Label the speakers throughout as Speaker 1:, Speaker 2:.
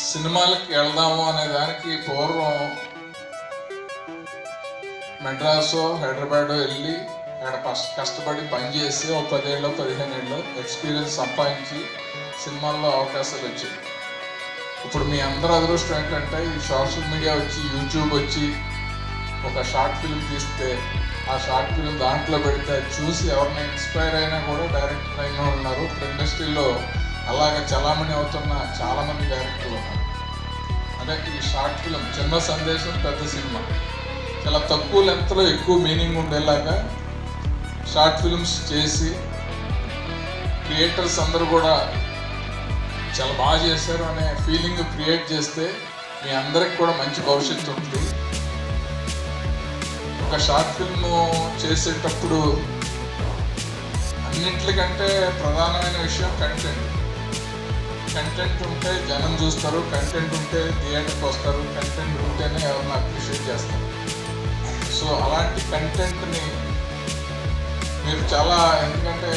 Speaker 1: సినిమాలకి వెళ్దాము అనే దానికి పూర్వం మెడ్రాసో హైదరాబాద్ వెళ్ళి అక్కడ కష్టపడి పనిచేసి ఒక 10 ఏళ్ళు 15 ఏళ్ళు ఎక్స్పీరియన్స్ సంపాదించి సినిమాల్లో అవకాశాలు వచ్చాయి. ఇప్పుడు మీ అందరూ అదృష్టం ఏంటంటే ఈ సోషల్ మీడియా వచ్చి యూట్యూబ్ వచ్చి ఒక షార్ట్ ఫిల్మ్ తీస్తే ఆ షార్ట్ ఫిల్మ్ దాంట్లో పెడితే చూసి ఎవరిని ఇన్స్పైర్ అయినా కూడా డైరెక్టర్ అయినా ఉన్నారు. ఇండస్ట్రీలో అలాగే చలామణి అవుతున్న చాలామంది డైరెక్టర్లు ఉన్నారు. అంటే ఈ షార్ట్ ఫిల్మ్ చిన్న సందేశం పెద్ద సినిమా చాలా తక్కువ లెంత్లో ఎక్కువ మీనింగ్ ఉండేలాగా షార్ట్ ఫిల్మ్స్ చేసి క్రియేటర్స్ అందరూ కూడా చాలా బాగా చేశారు అనే ఫీలింగ్ క్రియేట్ చేస్తే మీ అందరికి కూడా మంచి భవిష్యత్తు ఉంటుంది. ఒక షార్ట్ ఫిల్మ్ చేసేటప్పుడు అన్నింటికంటే ప్రధానమైన విషయం కంటెంట్ ఉంటే జనం చూస్తారు, కంటెంట్ ఉంటే థియేటర్కి వస్తారు, కంటెంట్ ఉంటేనే ఎవరిని అప్రిషియేట్ చేస్తారు. సో అలాంటి కంటెంట్ని మీరు చాలా, ఎందుకంటే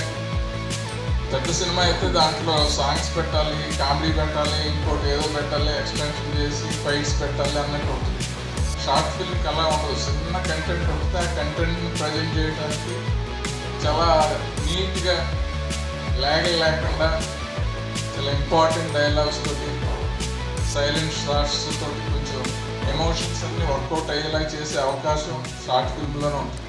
Speaker 1: పెద్ద సినిమా అయితే దాంట్లో సాంగ్స్ పెట్టాలి, కామెడీ పెట్టాలి, ఇంకోటి ఏదో పెట్టాలి, ఎక్స్టెన్షన్ చేసి ఫైట్స్ పెట్టాలి అన్నట్టు ఉంటుంది. షార్ట్ ఫిల్మ్కి అలా ఉండదు. చిన్న కంటెంట్ ఉంటే ఆ కంటెంట్ని ప్రజెంట్ చేయడానికి చాలా నీట్గా లేకుండా చాలా ఇంపార్టెంట్ డైలాగ్స్ తోటి సైలెంట్ షార్ట్స్ తోటి కొంచెం ఎమోషన్స్ అన్ని వర్కౌట్ అయ్యేలా చేసే అవకాశం షార్ట్ ఫిల్మ్లోనే ఉంటుంది.